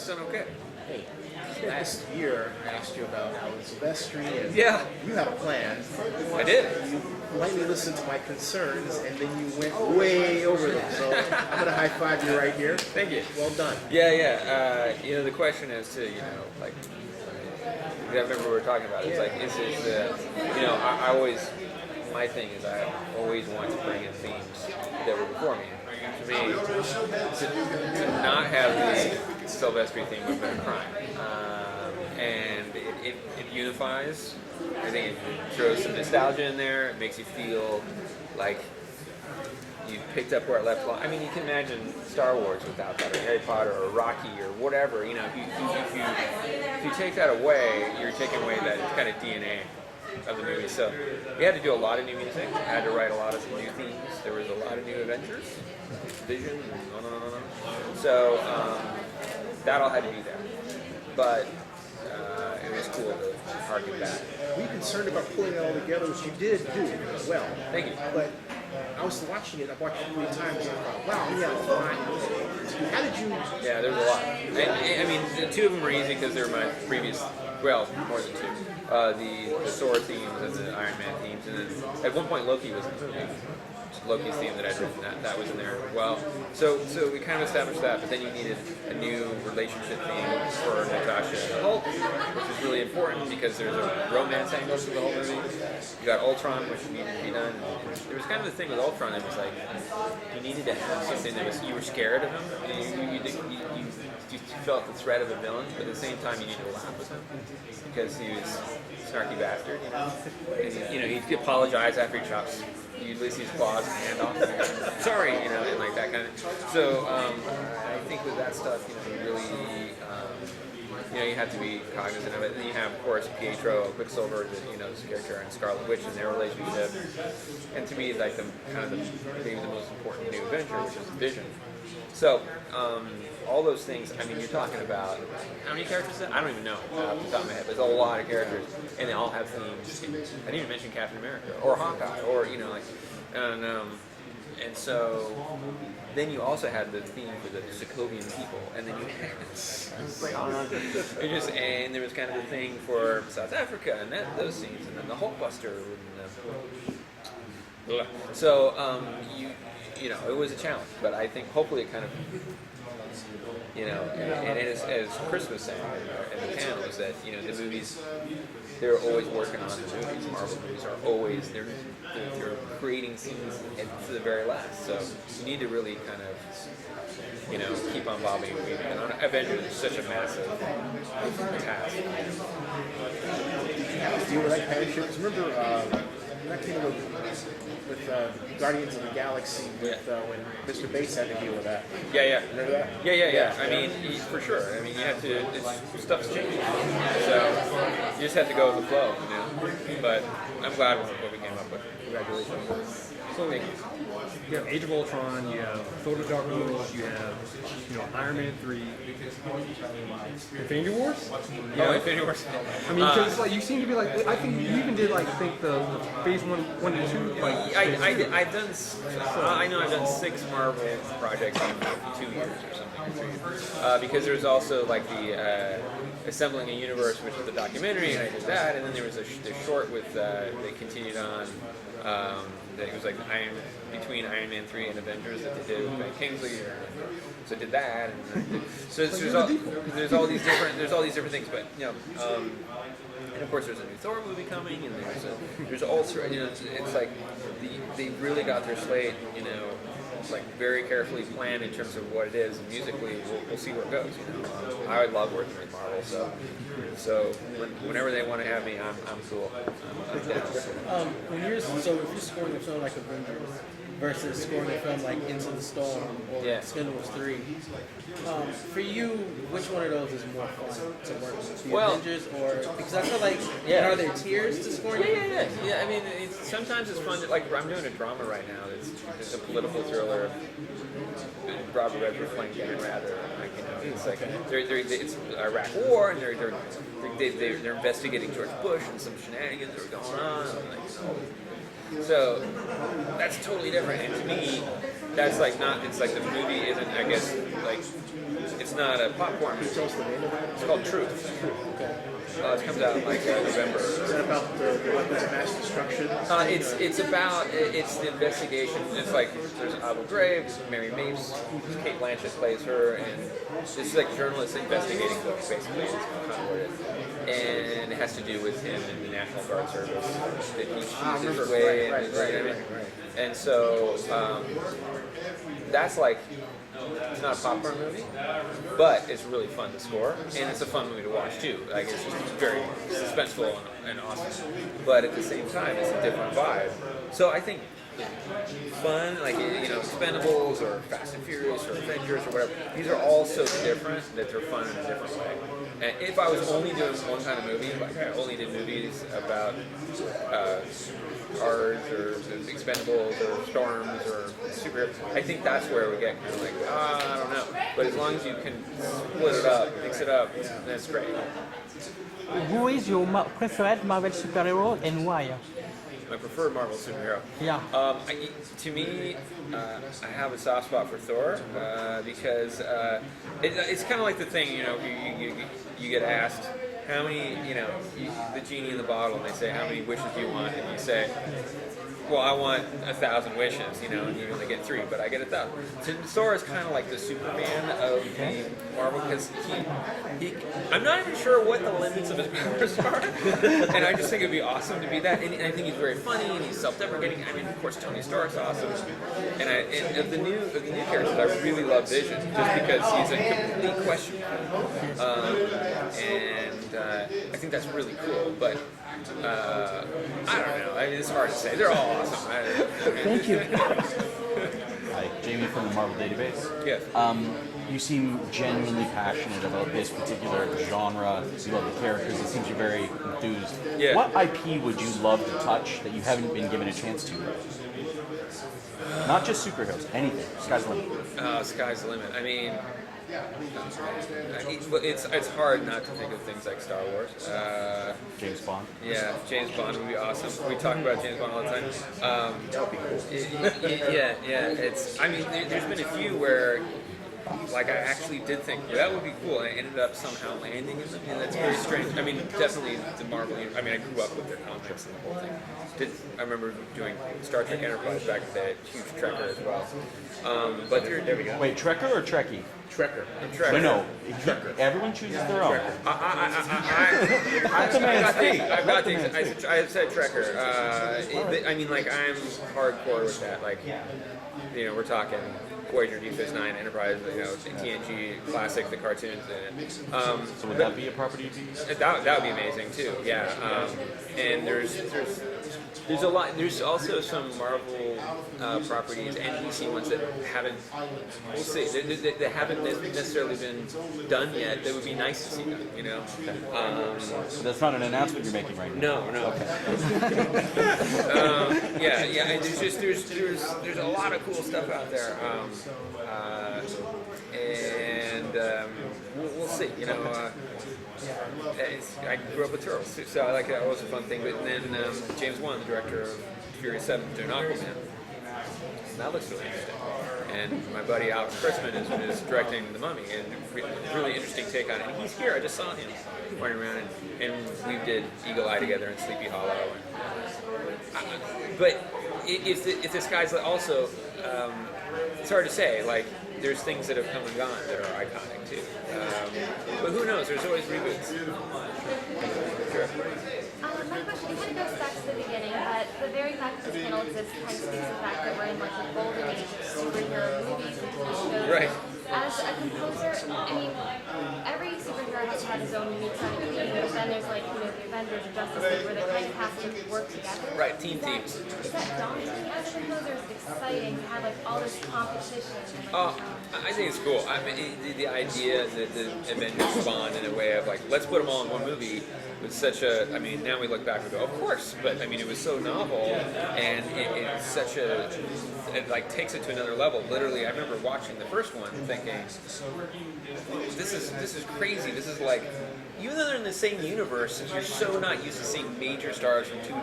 done okay. Hey, last year I asked you about Alan Silvestri, and Yeah. you had a plan. I did. You politely listened to my concerns, and then you went way over them. So I'm gonna high five you right here. Thank you. Well done. Yeah. The question is to, like, I remember we were talking about it. It's like, I always, my thing is I always want to bring in themes that were before me. To me, to not have the Silvestri theme would have been a crime. And it unifies. I think it throws some nostalgia in there. It makes you feel like you picked up where it left off. I mean, you can imagine Star Wars without that, or Harry Potter, or Rocky, or whatever. If you take that away, you're taking away that kind of DNA of the movie. So we had to do a lot of new music. I had to write a lot of new themes. There was a lot of new Avengers, Vision, on. So that all had to be there. But it was cool to harken back. Were you concerned about pulling it all together, which you did do well? Thank you. But I was watching it. I watched it 3 times. And I thought, wow, he had a lot. How did you? Yeah, there's a lot. I mean, the 2 of them were easy because they were my previous. Well, more than 2. The Thor themes and the Iron Man themes, and then at one point Loki was in the movie. Loki's theme that I'd written, that was in there as well. So we kind of established that, but then you needed a new relationship theme for Natasha and Hulk, which is really important because there's a romance angle to the whole movie. You got Ultron, which needed to be done. There was kind of the thing with Ultron, it was like, you needed to have something that was, you were scared of him, and you felt the threat of a villain, but at the same time you needed to laugh with him, because he was a snarky bastard, And he'd apologize after he chops Ulysses' claws and hand off. Sorry, and like that kind of. So I think with that stuff, you really, you have to be cognizant of it. And then you have, of course, Pietro, Quicksilver, this character, and Scarlet Witch and their relationship. And to me, like maybe the most important new Avenger, which is Vision. So all those things. I mean, you're talking about how many characters? Is that? I don't even know off the top of my head. There's a lot of characters, and they all have themes. I didn't even mention Captain America or Hawkeye or and so then you also had the theme for the Sokovian people, and then you had and there was kind of the thing for South Africa and those scenes, and then the Hulkbuster. So it was a challenge, but I think hopefully it kind of. And as Chris was saying in the panel, is that the movies, they're always working on the movies. Marvel movies are always they're creating scenes to the very last. So you need to really kind of keep on bobbing and weaving. And Avengers is such a massive task. Do you like parachutes? Remember that came with Guardians of the Galaxy when Mr. Bates had to deal with that. Yeah. Remember that? Yeah. I mean, for sure. I mean, you have to. Stuff's changing, so you just have to go with the flow, But I'm glad with what we came up with. Congratulations. So you have Age of Ultron, you have Thor: The Dark World, you have Iron Man 3, Infinity Wars. Infinity Wars. I mean, because you seem to be I think you even did the phase 1 and 2. I've done. I know I've done 6 Marvel projects in 2 years or something. Because there's also the assembling a universe, which is the documentary, and I did that, and then there was the short with they continued on. It was between Iron Man 3 and Avengers that they did with Ben Kingsley, so I did that. And so there's all these different things, but and of course there's a new Thor movie coming, and there's also it's like they really got their slate very carefully planned in terms of what it is, and musically we'll see where it goes. I would love working with Marvel, so whenever they want to have me, I'm cool. I'm down. If you're scoring a film like Avengers versus scoring a film like Into the Storm or Expendables 3, for you, which one of those is more fun to work with? The Avengers or because I feel like are there tiers to scoring? Yeah. I mean, sometimes it's fun. I'm doing a drama right now. It's a political thriller. Robert Redford playing Dan Rather. It's it's Iraq War, and they're investigating George Bush and some shenanigans that are going on. So that's totally different. And to me, that's not. It's the movie isn't. I guess It's not a popcorn Can you movie. tell us the name of that? It's called Truth. Okay. It comes out in like November. Is that about the weapons of mass destruction? It's the investigation. It's like there's Abu Ghraib, Mary Mapes, Kate Blanchett plays her, and it's like journalists investigating books basically. It's kind of what it is, and it has to do with him in the National Guard service. That he cheats his way, Right. and so that's like. It's not a popcorn movie, but it's really fun to score, and it's a fun movie to watch too. Like it's just very suspenseful and awesome, but at the same time, it's a different vibe. So I think fun, like Expendables or Fast and Furious or Avengers or whatever. These are all so different that they're fun in a different way. And if I was only doing one kind of movie, like I only did movies about cars or Expendables or storms or superheroes, I think that's where we get kind of like, I don't know. But as long as you can split it up, mix it up, that's great. Who is your preferred Marvel superhero and why? My preferred Marvel superhero. Yeah. To me, I have a soft spot for Thor because it's kind of like the thing, you get asked how many, the genie in the bottle, and they say how many wishes do you want, and you say, well, I want 1,000 wishes, and you only get 3, but I get 1,000. So Thor is kind of like the Superman of the Marvel because I'm not even sure what the limits of his powers are, and I just think it'd be awesome to be that. And I think he's very funny and he's self-deprecating. I mean, of course, Tony Stark's awesome, and of the new characters, I really love Vision just because he's a complete question mark, and I think that's really cool, but. I don't know. It's hard to say. They're all awesome. Thank you. Hi, Jamie from the Marvel Database. Yes. You seem genuinely passionate about this particular genre. You love the characters. It seems you're very enthused. Yeah. What IP would you love to touch that you haven't been given a chance to? Not just superheroes, anything. Sky's the limit. Sky's the limit. I mean, it's hard not to think of things like Star Wars. James Bond. Yeah, James Bond would be awesome. We talk about James Bond all the time. That would be cool. Yeah. There's been a few where, like, I actually did think that would be cool, and I ended up somehow landing in them, and that's very strange. I mean, definitely the Marvel. I mean, I grew up with their comics and the whole thing. I remember doing Star Trek Enterprise back in the day, huge Trekker as well. But there we go. Wait, Trekker or Trekkie? Trekker. Wait, no. Everyone chooses their own. I've got things. I said Trekker. I mean, like, I'm hardcore with that. Like, we're talking Voyager, Deep Space Nine, Enterprise, TNG, Classic, the cartoons. So would that be a property to use? That would be amazing too. Yeah. And there's a lot. There's also some Marvel properties and DC ones that haven't. We'll see. That haven't necessarily been done yet. That would be nice to see them. So that's not an announcement you're making right now. No. Yeah. And there's a lot of cool stuff out there. We'll see. I grew up with turtles, so I like that. It was a fun thing. But then James Wan, the director of Furious 7, doing Aquaman. That looks really interesting. And my buddy Alex Kurtzman is directing The Mummy, and really interesting take on it. And he's here. I just saw him running around, and we did Eagle Eye together in Sleepy Hollow. But if this guy's also, it's hard to say. Like, there's things that have come and gone that are iconic too. But who knows? There's always reboots. Sure. My question kind of goes back to the beginning, but the very fact that this panel exists kind of speaks to the fact that we're in like the golden age of superhero movies and TV shows. Right. As a composer, I mean, every superhero has his own unique kind of theme, but then there's like, the Avengers or Justice League where they kind of have to work together. Right, team themes. Is that daunting as a composer? Is it exciting to have like all this competition? I think it's cool. I mean, the idea that the Avengers spawned in a way of like, let's put them all in one movie was such a. I mean, now we look back and go, of course, but I mean, it was so novel, and it's such a. It like takes it to another level. Literally, I remember watching the first one, thinking, this is crazy. This is like, even though they're in the same universe, you're so not used to seeing major stars from 2,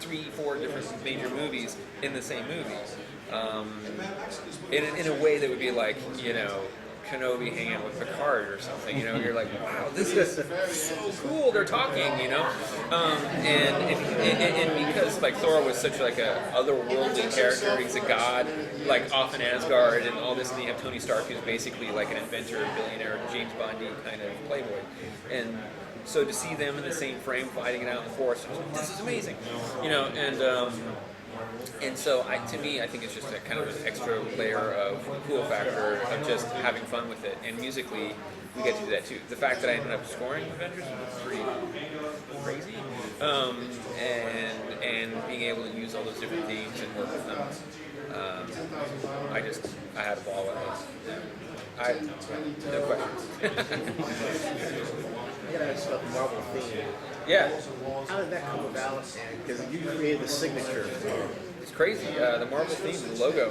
3, 4 different major movies in the same movie. In a way that would be like, Kenobi hanging out with Picard or something. You know, you're like, wow, this is so cool. They're talking, you know, and because like Thor was such like a otherworldly character, he's a god, like off in Asgard and all this, and you have Tony Stark, who's basically like an inventor, billionaire, James Bondy kind of playboy, and so to see them in the same frame fighting it out in the forest, I was like, this is amazing, you know, and so to me, I think it's just a kind of an extra layer of cool factor of just having fun with it. And musically, we get to do that too. The fact that I ended up scoring Avengers was pretty crazy, and being able to use all those different themes and work with them, I had a ball with it. No questions. I gotta ask about the Marvel theme. Yeah. How did that come about? Because you created the signature. It's crazy. The Marvel theme, the logo.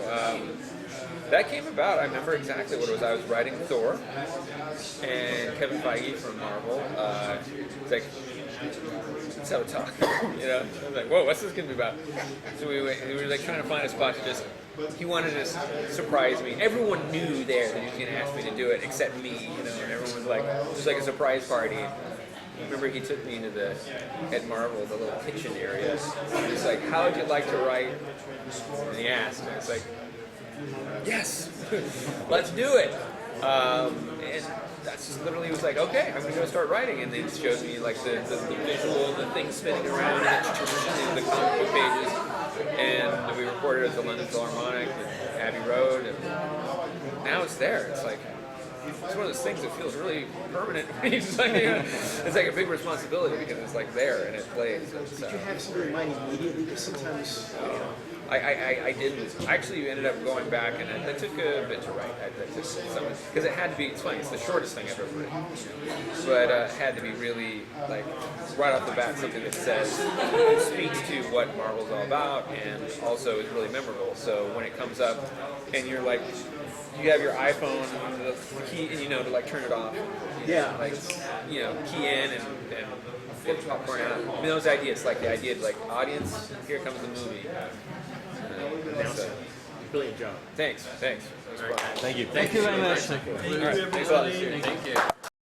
That came about. I remember exactly what it was. I was writing Thor, and Kevin Feige from Marvel. It's like, let's have a talk. You know, I was like, whoa, what's this gonna be about? So we were like trying to find a spot to just. He wanted to surprise me. Everyone knew there that he was gonna ask me to do it, except me. You know, and everyone was like, it was like a surprise party. I remember he took me into at Marvel, the little kitchen area. He's like, how would you like to write? And he asked, and it's like, yes, let's do it. And that's just literally was like, okay, I'm gonna go start writing. And then it showed me like the visual, the thing spinning around, and the comic book pages. And we recorded at the London Philharmonic and Abbey Road. And now it's there. It's like, it's one of those things that feels really permanent. It's like, you know, it's like a big responsibility because it's like there and it plays. Did you have something in mind immediately? Because sometimes, you know, I didn't. I actually ended up going back, and that took a bit to write. That took some, because it had to be. It's funny. It's the shortest thing I've ever written, but it had to be really like right off the bat something that says it speaks to what Marvel's all about, and also is really memorable. So when it comes up, and you're like, you have your iPhone, the key, and you know to like turn it off. yeah, Like, you know, key in and get popcorn out. I mean, those ideas, like the idea of like audience, here comes the movie. So, brilliant job. thanks. It was fun. Thank you. Thank you very much. All right, thanks a lot. Thank you.